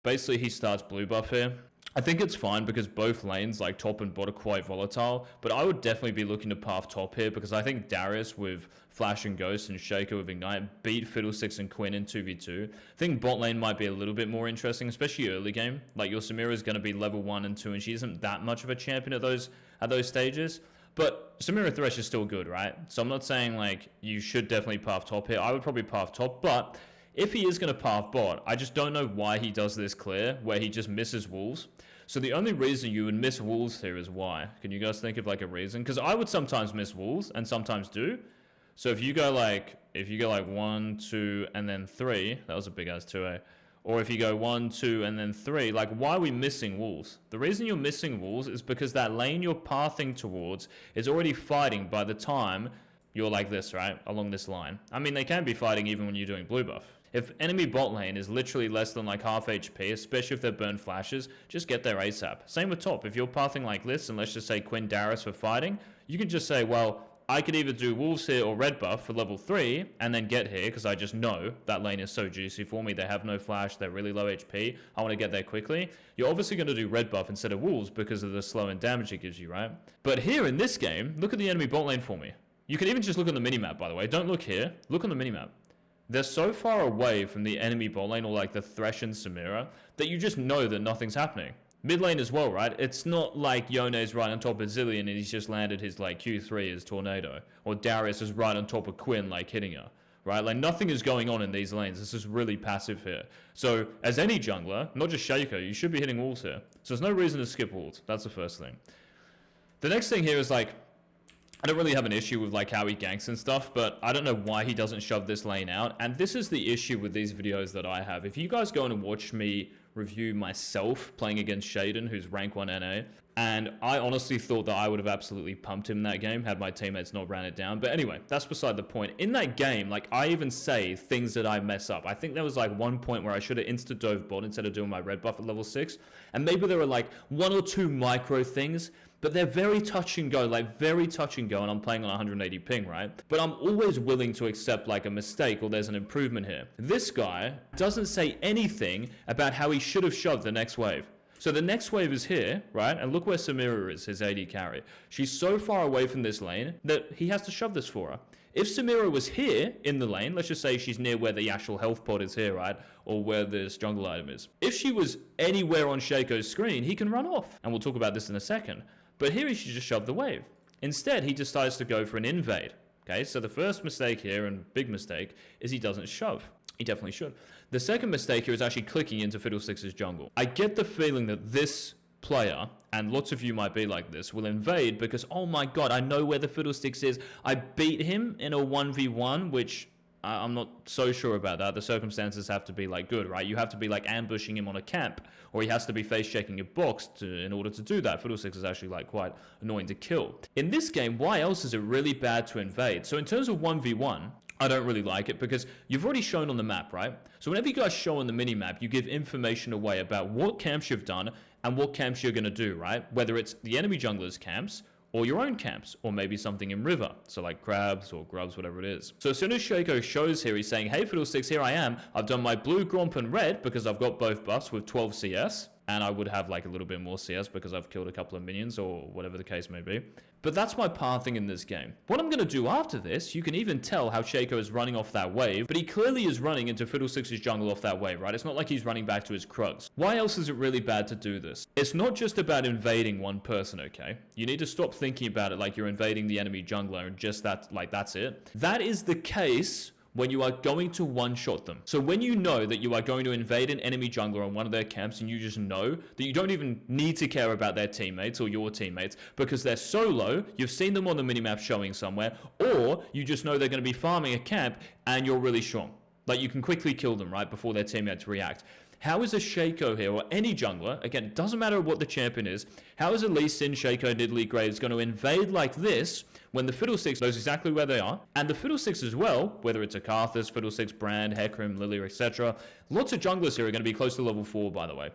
Basically, he starts blue buff here. I think it's fine because both lanes, like top and bot, are quite volatile. But I would definitely be looking to path top here because I think Darius with Flash and Ghost and Shaco with Ignite beat Fiddlesticks and Quinn in 2v2. I think bot lane might be a little bit more interesting, especially early game. Like your Samira is going to be level 1 and 2, and she isn't that much of a champion at those stages. But Samira Thresh is still good, right? So I'm not saying like you should definitely path top here. I would probably path top, but if he is going to path bot, I just don't know why he does this clear, where he just misses wolves. So the only reason you would miss wolves here is why. Can you guys think of like a reason? Because I would sometimes miss wolves and sometimes do. So if you go like 1, 2, and then 3, that was a big ass 2, eh? Or if you go 1, 2, and then 3, like why are we missing wolves? The reason you're missing wolves is because that lane you're pathing towards is already fighting by the time you're like this, right? Along this line. I mean, they can be fighting even when you're doing blue buff. If enemy bot lane is literally less than like half HP, especially if they're burned flashes, just get there ASAP. Same with top. If you're pathing like this, and let's just say Quinn Darius for fighting, you can just say, well, I could either do wolves here or red buff for level 3 and then get here because I just know that lane is so juicy for me. They have no flash. They're really low HP. I want to get there quickly. You're obviously going to do red buff instead of wolves because of the slow and damage it gives you, right? But here in this game, look at the enemy bot lane for me. You can even just look on the minimap, by the way. Don't look here. Look on the minimap. They're so far away from the enemy bot lane or like the Thresh and Samira that you just know that nothing's happening. Mid lane as well, right? It's not like Yone's right on top of Zillion and he's just landed his like Q3 as Tornado. Or Darius is right on top of Quinn like hitting her, right? Like nothing is going on in these lanes. This is really passive here. So as any jungler, not just Shaco, you should be hitting walls here. So there's no reason to skip walls. That's the first thing. The next thing here is like, I don't really have an issue with like how he ganks and stuff, but I don't know why he doesn't shove this lane out. And this is the issue with these videos that I have. If you guys go and watch me review myself playing against Shaden, who's rank 1 NA, and I honestly thought that I would have absolutely pumped him that game had my teammates not ran it down. But anyway, that's beside the point. In that game, like I even say things that I mess up. I think there was like one point where I should have insta-dove bot instead of doing my red buff at level 6. And maybe there were like 1 or 2 micro things, but they're very touch and go, like very touch and go, and I'm playing on 180 ping, right? But I'm always willing to accept like a mistake or there's an improvement here. This guy doesn't say anything about how he should have shoved the next wave. So the next wave is here, right? And look where Samira is, his AD carry. She's so far away from this lane that he has to shove this for her. If Samira was here in the lane, let's just say she's near where the actual health pod is here, right? Or where this jungle item is. If she was anywhere on Shaco's screen, he can run off. And we'll talk about this in a second. But here he should just shove the wave. Instead, he decides to go for an invade. Okay, so the first mistake here, and big mistake, is he doesn't shove. He definitely should. The second mistake here is actually clicking into Fiddlesticks' jungle. I get the feeling that this player, and lots of you might be like this, will invade because, oh my god, I know where the Fiddlesticks is. I beat him in a 1v1, which I'm not so sure about that. The circumstances have to be like good, right? You have to be like ambushing him on a camp, or he has to be face checking a box in order to do that. Fiddlesticks is actually like quite annoying to kill. In this game, why else is it really bad to invade? So in terms of 1v1, I don't really like it because you've already shown on the map, right? So whenever you guys show on the mini-map, you give information away about what camps you've done and what camps you're going to do, right? Whether it's the enemy jungler's camps or your own camps, or maybe something in river, so like crabs or grubs, whatever it is. So as soon as Shaco shows here, he's saying, hey Fiddlesticks, here I am. I've done my blue, gromp, and red because I've got both buffs with 12 CS. And I would have like a little bit more CS because I've killed a couple of minions or whatever the case may be. But that's my pathing in this game. What I'm going to do after this, you can even tell how Shaco is running off that wave, but he clearly is running into Fiddlesticks' jungle off that wave, right? It's not like he's running back to his Krugs. Why else is it really bad to do this? It's not just about invading one person, okay? You need to stop thinking about it like you're invading the enemy jungler and just that, like that's it. That is the case when you are going to one-shot them. So when you know that you are going to invade an enemy jungler on one of their camps and you just know that you don't even need to care about their teammates or your teammates because they're solo, you've seen them on the minimap showing somewhere, or you just know they're going to be farming a camp and you're really strong. Like you can quickly kill them, right, before their teammates react. How is a Shaco here, or any jungler, again, it doesn't matter what the champion is, how is a Lee Sin, Shaco, Nidalee, Graves going to invade like this when the Fiddlesticks knows exactly where they are? And the Fiddlesticks as well, whether it's a Karthus, Fiddlesticks, Brand, Hecarim, Lilia, etc. Lots of junglers here are going to be close to level 4, by the way.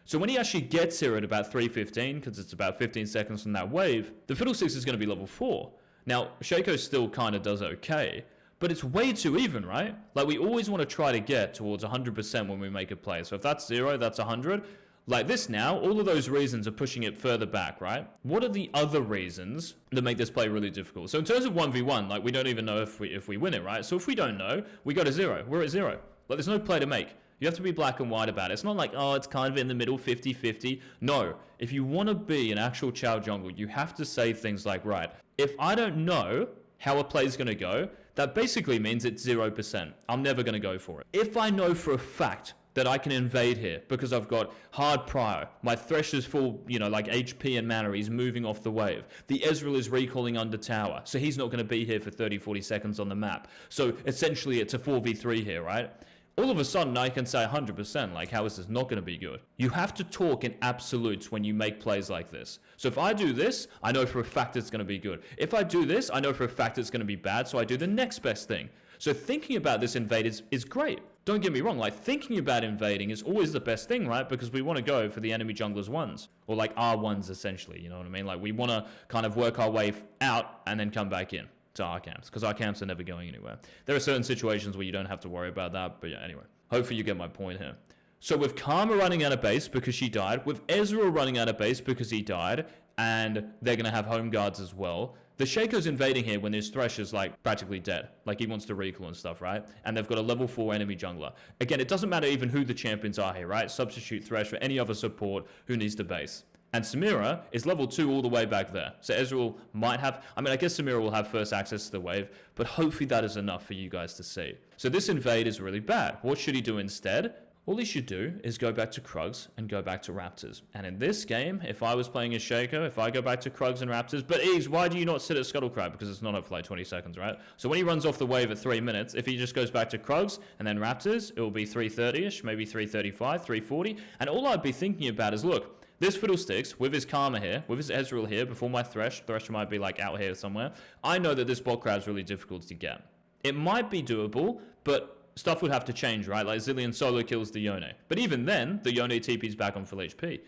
So when he actually gets here at about 3:15, because it's about 15 seconds from that wave, the Fiddlesticks is going to be level 4. Now, Shaco still kind of does okay, But it's way too even, right? Like, we always want to try to get towards 100% when we make a play. So if that's 0, that's 100. Like this now, all of those reasons are pushing it further back, right? What are the other reasons that make this play really difficult? So in terms of 1v1, like, we don't even know if we win it, right? So if we don't know, we go to 0. We're at 0. Like, there's no play to make. You have to be black and white about it. It's not like, oh, it's kind of in the middle, 50-50. No. If you want to be an actual Chow jungle, you have to say things like, right, if I don't know how a play is going to go, that basically means it's 0%. I'm never going to go for it. If I know for a fact that I can invade here because I've got hard prio, my Thresh is full, like HP and mana, he's moving off the wave. The Ezreal is recalling under tower, so he's not going to be here for 30-40 seconds on the map. So essentially it's a 4v3 here, right? All of a sudden I can say 100%, like, how is this not going to be good? You have to talk in absolutes when you make plays like this. So if I do this, I know for a fact it's going to be good. If I do this, I know for a fact it's going to be bad, so I do the next best thing. So thinking about this invade is great. Don't get me wrong, like, thinking about invading is always the best thing, right? Because we want to go for the enemy jungler's ones, or like our ones essentially, you know what I mean? Like, we want to kind of work our way out and then come back in to our camps, because our camps are never going anywhere. There are certain situations where you don't have to worry about that, but yeah, anyway. Hopefully you get my point here. So with Karma running out of base because she died, with Ezreal running out of base because he died, and they're going to have home guards as well, the Shaco's invading here when his Thresh is, like, practically dead. Like, he wants to recall and stuff, right? And they've got a level 4 enemy jungler. Again, it doesn't matter even who the champions are here, right? Substitute Thresh for any other support who needs to base. And Samira is level 2 all the way back there. So Ezreal might have... I mean, I guess Samira will have first access to the wave, but hopefully that is enough for you guys to see. So this invade is really bad. What should he do instead? All he should do is go back to Krugs and go back to Raptors. And in this game, if I was playing as Shaco, if I go back to Krugs and Raptors... But Eagz, why do you not sit at Scuttlecrab? Because it's not up for like 20 seconds, right? So when he runs off the wave at 3 minutes, if he just goes back to Krugs and then Raptors, it will be 330-ish, maybe 335, 340. And all I'd be thinking about is, look, this Fiddlesticks, with his Karma here, with his Ezreal here, before my Thresh might be like out here somewhere, I know that this bot crab's really difficult to get. It might be doable, but stuff would have to change, right? Like Zilean solo kills the Yone. But even then, the Yone TP's back on full HP.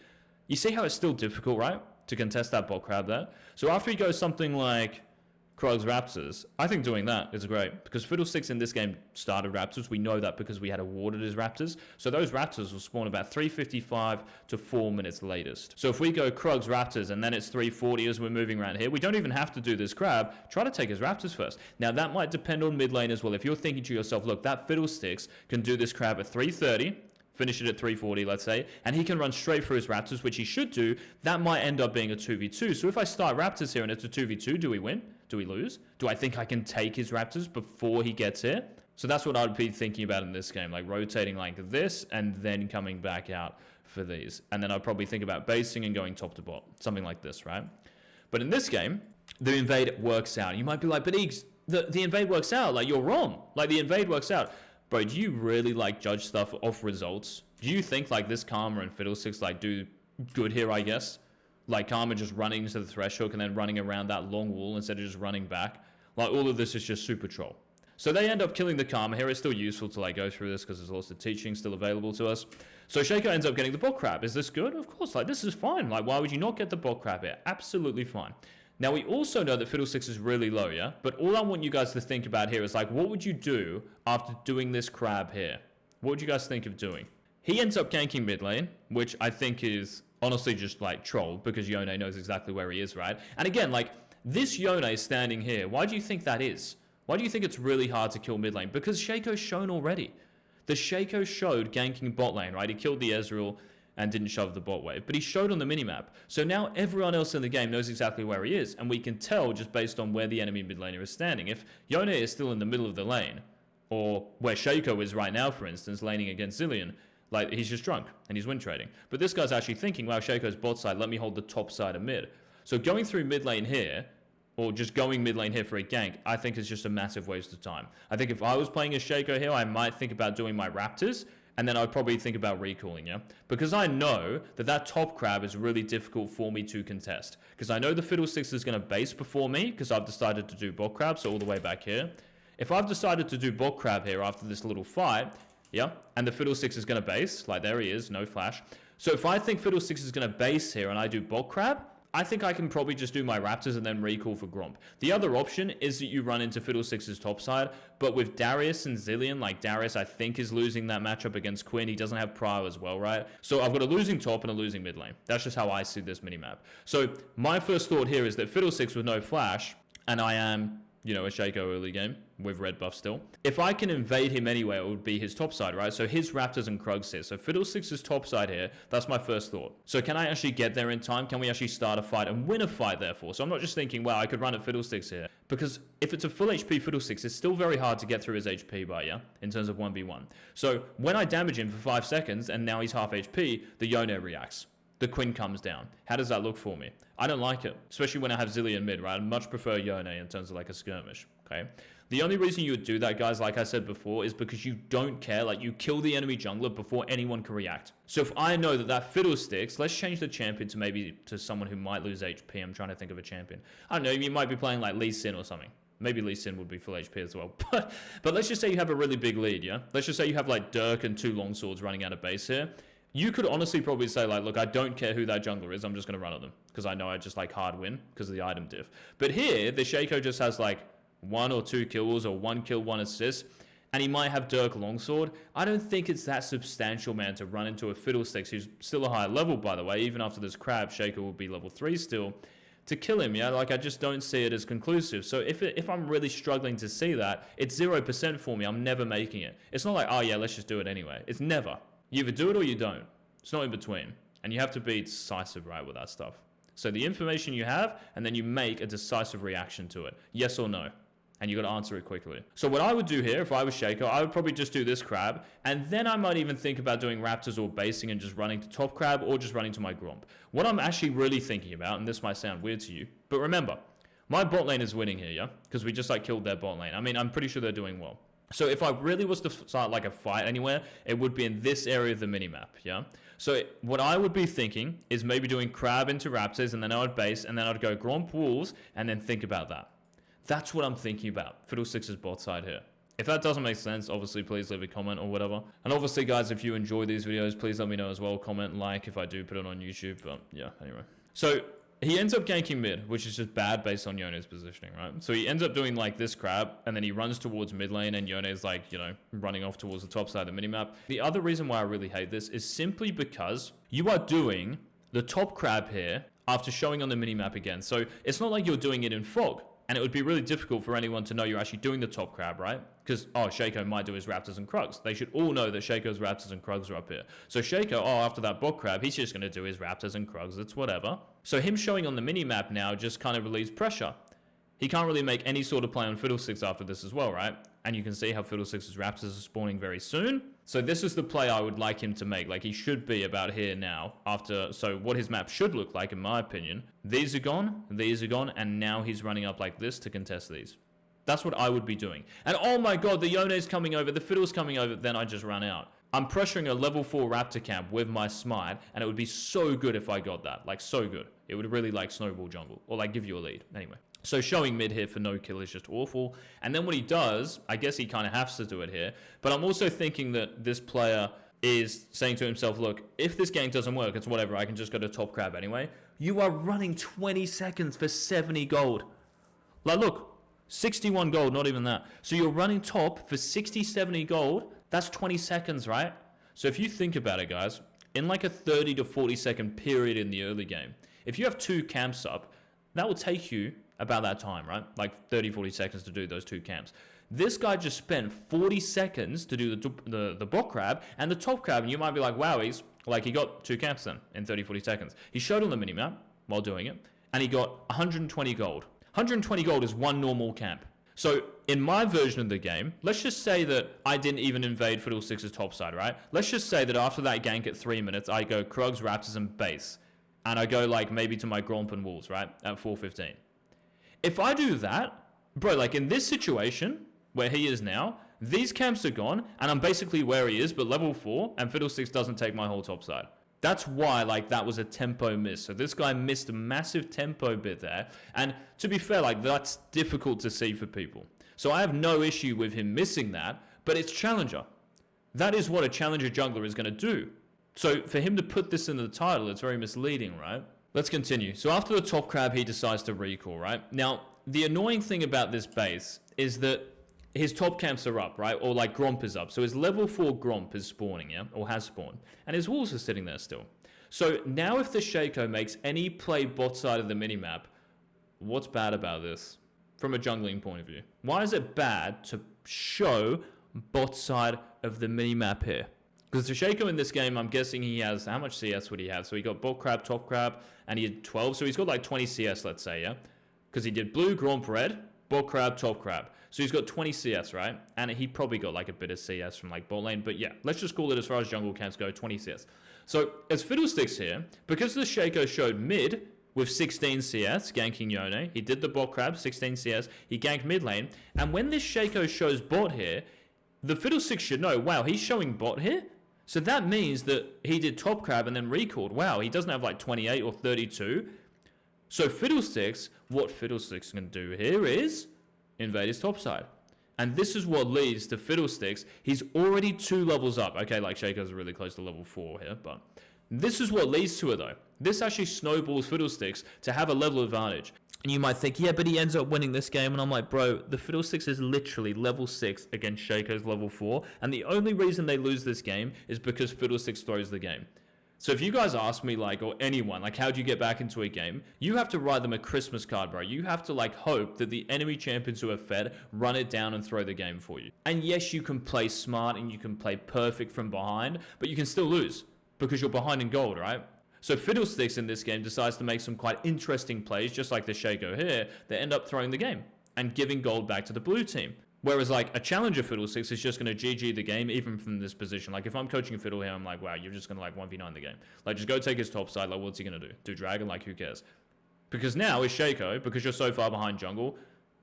You see how it's still difficult, right? To contest that bot crab there. So after he goes something like Krugs Raptors, I think doing that is great. Because Fiddlesticks in this game started Raptors. We know that because we had awarded as Raptors. So those Raptors will spawn about 3:55 to 4 minutes latest. So if we go Krugs Raptors and then it's 3:40 as we're moving around here, we don't even have to do this crab. Try to take his Raptors first. Now that might depend on mid lane as well. If you're thinking to yourself, look, that Fiddlesticks can do this crab at 3:30. Finish it at 3:40, let's say, and he can run straight for his Raptors, which he should do. That might end up being a 2v2. So if I start Raptors here and it's a 2v2, do we win? Do we lose? Do I think I can take his Raptors before he gets here? So that's what I'd be thinking about in this game, like rotating like this and then coming back out for these. And then I'd probably think about basing and going top to bot, something like this, right? But in this game, the invade works out. You might be like, but Eagz, the invade works out. Like, you're wrong. Like, the invade works out. Bro, do you really, like, judge stuff off results? Do you think, like, this Karma and Fiddlesticks, like, do good here, I guess? Like, Karma just running into the Thresh hook and then running around that long wall instead of just running back? Like, all of this is just super troll. So they end up killing the Karma here. It's still useful to, like, go through this because there's lots of teaching still available to us. So Shaco ends up getting the bot crab. Is this good? Of course. Like, this is fine. Like, why would you not get the bot crab here? Absolutely fine. Now, we also know that Fiddlesticks is really low, yeah? But all I want you guys to think about here is, like, what would you do after doing this crab here? What would you guys think of doing? He ends up ganking mid lane, which I think is honestly just, like, troll, because Yone knows exactly where he is, right? And again, like, this Yone is standing here. Why do you think that is? Why do you think it's really hard to kill mid lane? Because Shaco's shown already. The Shaco showed ganking bot lane, right? He killed the Ezreal and didn't shove the bot wave, but he showed on the minimap. So now everyone else in the game knows exactly where he is, and we can tell just based on where the enemy mid laner is standing. If Yone is still in the middle of the lane, or where Shaco is right now, for instance, laning against Zilean, like, he's just drunk and he's win trading. But this guy's actually thinking, wow, Shaco's bot side, let me hold the top side of mid. So going through mid lane here, or just going mid lane here for a gank, I think is just a massive waste of time. I think if I was playing as Shaco here, I might think about doing my Raptors, and then I'd probably think about recalling, yeah? Because I know that that top crab is really difficult for me to contest. Because I know the Fiddlesticks is going to base before me, because I've decided to do bot crab, so all the way back here. If I've decided to do bot crab here after this little fight, yeah, and the Fiddlesticks is going to base, like there he is, no flash. So if I think Fiddlesticks is going to base here and I do bot crab, I think I can probably just do my Raptors and then recall for Gromp. The other option is that you run into Fiddlesticks' topside, but with Darius and Zillion, like Darius I think is losing that matchup against Quinn. He doesn't have Prio as well, right? So I've got a losing top and a losing mid lane. That's just how I see this minimap. So my first thought here is that Fiddlesticks with no flash, and I am, you know, a Shaco early game with red buff still. If I can invade him anyway, it would be his top side, right? So his Raptors and Krugs here. So Fiddlesticks' top side here. That's my first thought. So can I actually get there in time? Can we actually start a fight and win a fight therefore? So I'm not just thinking, well, I could run at Fiddlesticks here. Because if it's a full HP Fiddlesticks, it's still very hard to get through his HP by, yeah? In terms of 1v1. So when I damage him for 5 seconds and now he's half HP, the Yone reacts. The Quinn comes down. How does that look for me? I don't like it, especially when I have Zillion mid, right? I much prefer Yone in terms of like a skirmish, okay? The only reason you would do that, guys, like I said before, is because you don't care. Like, you kill the enemy jungler before anyone can react. So if I know that that Fiddlesticks, let's change the champion to maybe to someone who might lose HP. I'm trying to think of a champion. I don't know, you might be playing like Lee Sin or something. Maybe Lee Sin would be full HP as well. But let's just say you have a really big lead, yeah? Let's just say you have like Dirk and 2 longswords running out of base here. You could honestly probably say, like, look, I don't care who that jungler is. I'm just going to run at them because I know I just, like, hard win because of the item diff. But here, the Shaco just has, like, 1 or 2 kills or 1 kill, 1 assist. And he might have Dirk Longsword. I don't think it's that substantial, man, to run into a Fiddlesticks, who's still a high level, by the way. Even after this crab, Shaco will be level 3 still. To kill him, yeah? Like, I just don't see it as conclusive. So if I'm really struggling to see that, it's 0% for me. I'm never making it. It's not like, oh, yeah, let's just do it anyway. It's never. You either do it or you don't. It's not in between. And you have to be decisive, right, with that stuff. So the information you have, and then you make a decisive reaction to it. Yes or no. And you got to answer it quickly. So what I would do here, if I was Shaco, I would probably just do this crab. And then I might even think about doing Raptors or basing and just running to top crab or just running to my Gromp. What I'm actually really thinking about, and this might sound weird to you, but remember, my bot lane is winning here, yeah? Because we just, like, killed their bot lane. I mean, I'm pretty sure they're doing well. So if I really was to start like a fight anywhere, it would be in this area of the minimap, yeah? So what I would be thinking is maybe doing crab into Raptors, and then I would base, and then I'd go Gromp Wolves, and then think about that. That's what I'm thinking about, Fiddlesticks' bot side here. If that doesn't make sense, obviously please leave a comment or whatever. And obviously, guys, if you enjoy these videos, please let me know as well. Comment, like if I do put it on YouTube, but yeah, anyway. So he ends up ganking mid, which is just bad based on Yone's positioning, right? So he ends up doing like this crab, and then he runs towards mid lane, and Yone's like, you know, running off towards the top side of the minimap. The other reason why I really hate this is simply because you are doing the top crab here after showing on the minimap again. So it's not like you're doing it in fog. And it would be really difficult for anyone to know you're actually doing the top crab, right? Because, oh, Shaco might do his Raptors and Krugs. They should all know that Shaco's Raptors and Krugs are up here. So Shaco, oh, after that bot crab, he's just going to do his Raptors and Krugs. It's whatever. So him showing on the minimap now just kind of relieves pressure. He can't really make any sort of play on Fiddlesticks after this as well, right? And you can see how Fiddlesticks' Raptors are spawning very soon. So this is the play I would like him to make. Like, he should be about here now after. So what his map should look like, in my opinion. These are gone, and now he's running up like this to contest these. That's what I would be doing. And oh my god, the Yone's coming over, the Fiddle's coming over, then I just run out. I'm pressuring a level 4 Raptor camp with my Smite, and it would be so good if I got that. Like, so good. It would really, like, snowball jungle. Or, like, give you a lead. Anyway. So showing mid here for no kill is just awful. And then what he does, I guess he kind of has to do it here. But I'm also thinking that this player is saying to himself, look, if this gank doesn't work, it's whatever. I can just go to top crab anyway. You are running 20 seconds for 70 gold. Like, look, 61 gold, not even that. So you're running top for 60, 70 gold. That's 20 seconds, right? So if you think about it, guys, in like a 30 to 40 second period in the early game, if you have 2 camps up, that will take you about that time, right? Like 30, 40 seconds to do those 2 camps. This guy just spent 40 seconds to do the bot crab and the top crab, and you might be like, wow, he's like, he got 2 camps then in 30, 40 seconds. He showed on the minimap while doing it, and he got 120 gold. 120 gold is 1 normal camp. So in my version of the game, let's just say that I didn't even invade Fiddlesticks' top side, right? Let's just say that after that gank at 3 minutes, I go Krugs, Raptors, and base. And I go like maybe to my Gromp and Wolves, right? At 4:15. If I do that, bro, like in this situation where he is now, these camps are gone, and I'm basically where he is, but level 4, and Fiddlesticks doesn't take my whole top side. That's why, like, that was a tempo miss. So this guy missed a massive tempo bit there. And to be fair, like, that's difficult to see for people. So I have no issue with him missing that, but it's Challenger. That is what a Challenger jungler is going to do. So for him to put this in the title, it's very misleading, right? Let's continue. So after the top crab, he decides to recall, right? Now, the annoying thing about this base is that his top camps are up, right? Or like Gromp is up. So his level 4 Gromp is spawning, yeah? Or has spawned. And his walls are sitting there still. So now if the Shaco makes any play bot side of the minimap, what's bad about this from a jungling point of view? Why is it bad to show bot side of the minimap here? Because the Shaco in this game, I'm guessing he has, how much CS would he have? So he got bot crab, top crab, and he had 12. So he's got like 20 CS, let's say, yeah? Because he did blue, Gromp, red, bot crab, top crab. So he's got 20 CS, right? And he probably got like a bit of CS from like bot lane. But yeah, let's just call it, as far as jungle camps go, 20 CS. So as Fiddlesticks here, because the Shaco showed mid with 16 CS, ganking Yone, he did the bot crab, 16 CS, he ganked mid lane. And when this Shaco shows bot here, the Fiddlesticks should know, wow, he's showing bot here? So that means that he did top crab and then recalled. Wow, he doesn't have like 28 or 32. So Fiddlesticks, what Fiddlesticks can do here is invade his top side. And this is what leads to Fiddlesticks. He's already 2 levels up. Okay, like Shaco's really close to level 4 here, but this is what leads to it though. This actually snowballs Fiddlesticks to have a level advantage. And you might think, yeah, but he ends up winning this game. And I'm like, bro, the Fiddlesticks is literally level 6 against Shaco's level 4. And the only reason they lose this game is because Fiddlesticks throws the game. So if you guys ask me, like, or anyone, like, how do you get back into a game? You have to write them a Christmas card, bro. You have to, like, hope that the enemy champions who are fed run it down and throw the game for you. And yes, you can play smart and you can play perfect from behind, but you can still lose because you're behind in gold, right? So Fiddlesticks in this game decides to make some quite interesting plays, just like the Shaco here, that end up throwing the game and giving gold back to the blue team. Whereas like a challenger Fiddlesticks is just going to GG the game even from this position. Like if I'm coaching Fiddle here, I'm like, wow, you're just going to like 1v9 the game. Like just go take his top side. Like what's he going to do? Do dragon? Like who cares? Because now is Shaco, because you're so far behind jungle,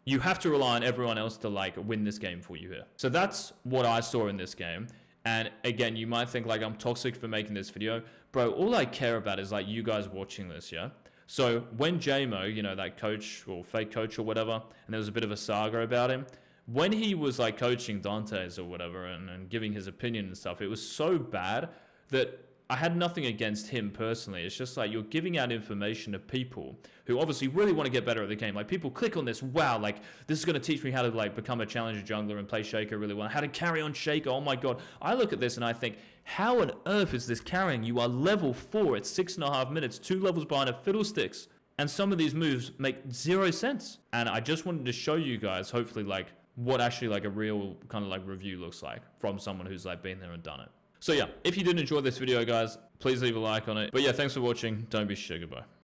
you have to rely on everyone else to like win this game for you here. So that's what I saw in this game. And again, you might think like I'm toxic for making this video. Bro, all I care about is like you guys watching this, yeah? So when JMO, you know, that coach or fake coach or whatever, and there was a bit of a saga about him, when he was like coaching Dante's or whatever and giving his opinion and stuff, it was so bad that I had nothing against him personally. It's just like you're giving out information to people who obviously really want to get better at the game. Like people click on this, wow, like this is going to teach me how to like become a challenger jungler and play Shaco really well. How to carry on Shaco, oh my god. I look at this and I think, how on earth is this carrying? You are level 4 at 6.5 minutes, 2 levels behind a Fiddlesticks. And some of these moves make 0 sense. And I just wanted to show you guys, hopefully like what actually like a real kind of like review looks like from someone who's like been there and done it. So yeah, if you did enjoy this video, guys, please leave a like on it. But yeah, thanks for watching. Don't be sugar, bye.